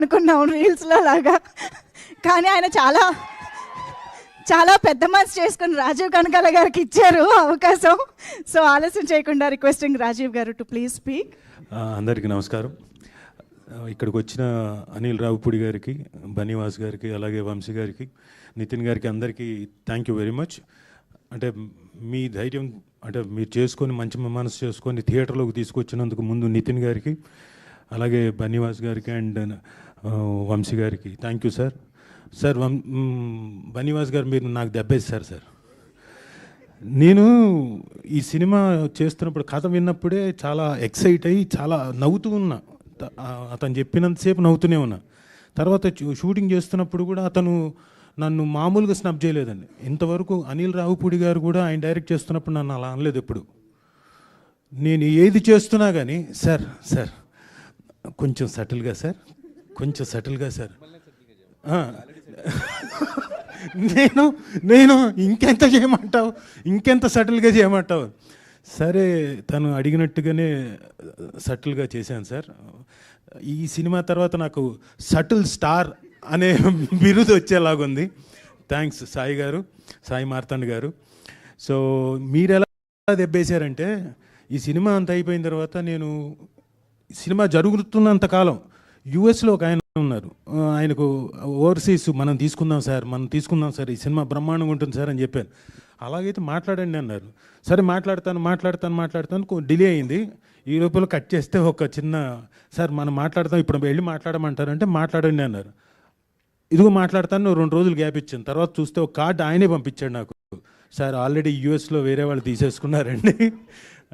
అనుకున్నాం రీల్స్లో లాగా. కానీ ఆయన చాలా చాలా పెద్ద మనసు చేసుకుని రాజీవ్ కనకాల గారికి ఇచ్చారు అవకాశం. సో ఆలస్యం చేయకుండా రిక్వెస్టింగ్ రాజీవ్ గారు టు ప్లీజ్ స్పీక్. అందరికీ నమస్కారం. ఇక్కడికి వచ్చిన అనిల్ రావుపూడి గారికి, బనీవాస్ గారికి, అలాగే వంశీ గారికి, నితిన్ గారికి అందరికీ థ్యాంక్ యూ వెరీ మచ్. అంటే మీ ధైర్యం, అంటే మీరు చేసుకొని మంచి మనసు చేసుకొని థియేటర్లోకి తీసుకొచ్చినందుకు ముందు నితిన్ గారికి, అలాగే బనీవాస్ గారికి అండ్ వంశీ గారికి thank you sir. Sir Bunny Vas గారు మీరు నాకు దెబ్బేశారు సార్. నేను ఈ సినిమా చేస్తున్నప్పుడు కథ విన్నప్పుడే చాలా ఎక్సైట్ అయ్యి చాలా నవ్వుతూ ఉన్నా. అతను చెప్పినంతసేపు నవ్వుతూనే ఉన్నా. తర్వాత షూటింగ్ చేస్తున్నప్పుడు కూడా అతను నన్ను మామూలుగా స్నబ్ చేయలేదండి. ఇంతవరకు అనిల్ రావుపూడి గారు కూడా ఆయన డైరెక్ట్ చేస్తున్నప్పుడు నన్ను అలా అనలేదు ఎప్పుడు. నేను ఏది చేస్తున్నా కానీ సార్ సార్ కొంచెం సటిల్గా సార్, కొంచెం సటిల్గా సార్, నేను ఇంకెంత చేయమంటావు, ఇంకెంత సటిల్గా చేయమంటావు. సరే తను అడిగినట్టుగానే సటిల్గా చేశాను సార్. ఈ సినిమా తర్వాత నాకు సటిల్ స్టార్ అనే బిరుదు వచ్చేలాగుంది. థ్యాంక్స్ సాయి గారు, సాయి మార్తాండ్ గారు. సో మీరు ఎలా దెబ్బేశారంటే, ఈ సినిమా అంత అయిపోయిన తర్వాత నేను సినిమా జరుగుతున్నంతకాలం యుఎస్లో ఒక ఆయన ఉన్నారు, ఆయనకు ఓవర్సీస్ మనం తీసుకుందాం సార్, ఈ సినిమా బ్రహ్మాండంగా ఉంటుంది సార్ అని చెప్పాను. అలాగైతే మాట్లాడండి అన్నారు. సరే మాట్లాడతాను డిలే అయింది. ఈ లోపల కట్ చేస్తే ఒక చిన్న సార్ మనం మాట్లాడతాం, ఇప్పుడు వెళ్ళి మాట్లాడమంటారంటే మాట్లాడండి అన్నారు. ఇదిగో మాట్లాడతాను, 2 రోజులు గ్యాప్ ఇచ్చాను. తర్వాత చూస్తే ఒక కార్డు ఆయనే పంపించాడు నాకు, సార్ ఆల్రెడీ యూఎస్లో వేరే వాళ్ళు తీసేసుకున్నారండి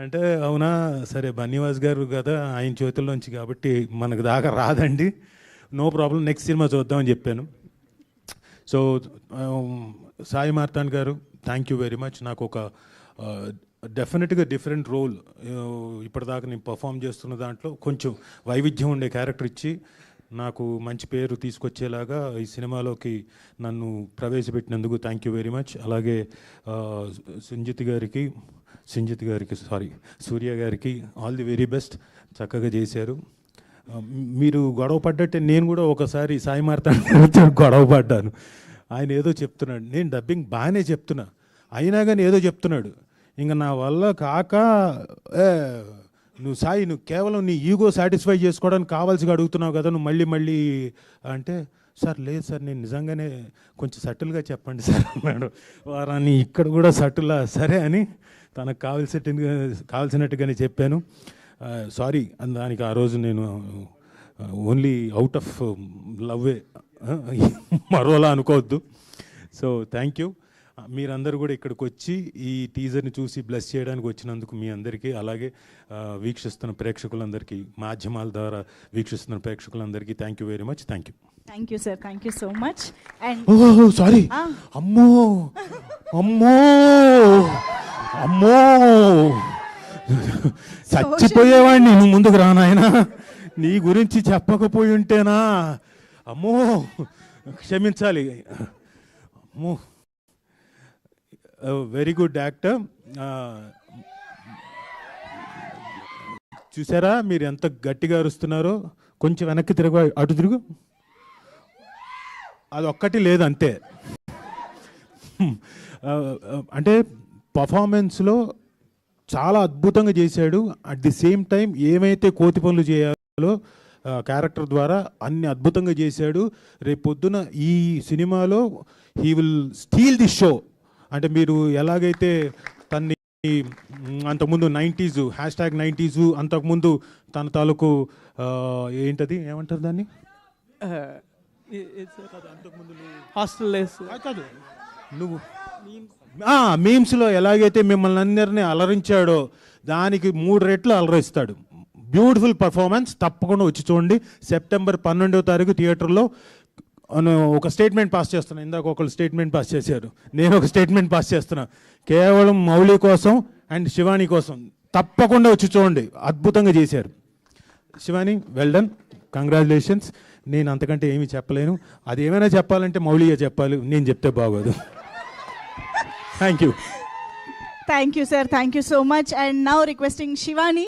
అంటే అవునా, సరే బన్నీవాస్ గారు కదా ఆయన చేతుల్లోంచి కాబట్టి మనకు దాకా రాదండి, నో ప్రాబ్లం, నెక్స్ట్ సినిమా చూద్దామని చెప్పాను. సో సాయి మార్తాండ్ గారు థ్యాంక్ యూ వెరీ మచ్. నాకు ఒక డెఫినెట్గా డిఫరెంట్ రోల్, ఇప్పటిదాకా నేను పర్ఫామ్ చేస్తున్న దాంట్లో కొంచెం వైవిధ్యం ఉండే క్యారెక్టర్ ఇచ్చి నాకు మంచి పేరు తీసుకొచ్చేలాగా ఈ సినిమాలోకి నన్ను ప్రవేశపెట్టినందుకు థ్యాంక్ యూ వెరీ మచ్. అలాగే సూర్య గారికి ఆల్ ది వెరీ బెస్ట్, చక్కగా చేశారు. మీరు గొడవ పడ్డట్టే నేను కూడా ఒకసారి సాయి మార్తాండ్ గొడవ పడ్డాను. ఆయన ఏదో చెప్తున్నాడు, నేను డబ్బింగ్ బాగానే చెప్తున్నా, అయినా కానీ ఏదో చెప్తున్నాడు. ఇంకా నా వల్ల కాక నువ్వు సాయి, నువ్వు కేవలం నీ ఈగో సాటిస్ఫై చేసుకోవడానికి కావాల్సిగా అడుగుతున్నావు కదా, నువ్వు మళ్ళీ అంటే సార్ లేదు సార్, నేను నిజంగానే కొంచెం సటిల్గా చెప్పండి సార్ అన్నాడు. వారాన్ని ఇక్కడ కూడా సటిల్లా సరే అని తనకు కావాల్సినట్టుగానే చెప్పాను. సారీ దానికి ఆ రోజు నేను ఓన్లీ అవుట్ ఆఫ్ లవ్వే, మరోలా అనుకోవద్దు. So thank you. మీరందరూ కూడా ఇక్కడికి వచ్చి ఈ టీజర్ని చూసి బ్లెస్ చేయడానికి వచ్చినందుకు మీ అందరికీ, అలాగే వీక్షిస్తున్న ప్రేక్షకులందరికీ, మాధ్యమాల ద్వారా వీక్షిస్తున్న ప్రేక్షకులందరికీ thank you very much. Thank you. Thank you sir, thank you so much. And sorry, అమ్మో చచ్చిపోయేవాడిని, నువ్వు ముందుకు రానాయన, నీ గురించి చెప్పకపోయి ఉంటేనా, అమ్మో క్షమించాలి. అమ్మో వెరీ గుడ్ యాక్టర్. చూసారా మీరు ఎంత గట్టిగా అరుస్తున్నారో, కొంచెం వెనక్కి తిరుగు, అటు తిరుగు, అది ఒక్కటి లేదు అంతే. అంటే పర్ఫార్మెన్స్లో చాలా అద్భుతంగా చేశాడు. అట్ ది సేమ్ టైం ఏమైతే కోతి పనులు చేయాలో క్యారెక్టర్ ద్వారా అన్ని అద్భుతంగా చేశాడు. రేపు పొద్దున ఈ సినిమాలో he will steel the show. అంటే మీరు ఎలాగైతే తన్ని అంతకుముందు 90s #90s అంతకుముందు తన తాలూకు ఏంటది ఏమంటారు దాన్ని, కాదు నువ్వు మీమ్స్లో ఎలాగైతే మిమ్మల్ని అందరినీ అలరించాడో దానికి 3 రెట్లు అలరిస్తాడు. బ్యూటిఫుల్ పర్ఫార్మెన్స్, తప్పకుండా వచ్చి చూడండి. సెప్టెంబర్ 12వ తారీఖు థియేటర్లో ఒక స్టేట్మెంట్ పాస్ చేస్తున్నా. ఇందాక ఒకళ్ళు స్టేట్మెంట్ పాస్ చేశారు, నేను ఒక స్టేట్మెంట్ పాస్ చేస్తున్నా. కేవలం మౌలి కోసం అండ్ శివాని కోసం తప్పకుండా వచ్చి చూడండి, అద్భుతంగా చేశారు. Shivani well done, congratulations. నేను అంతకంటే ఏమీ చెప్పలేను. అది ఏమైనా చెప్పాలంటే మౌలిగా చెప్పాలి, నేను చెప్తే బాగోదు. Thank you. Thank you, sir. Thank you so much. And now requesting Shivani.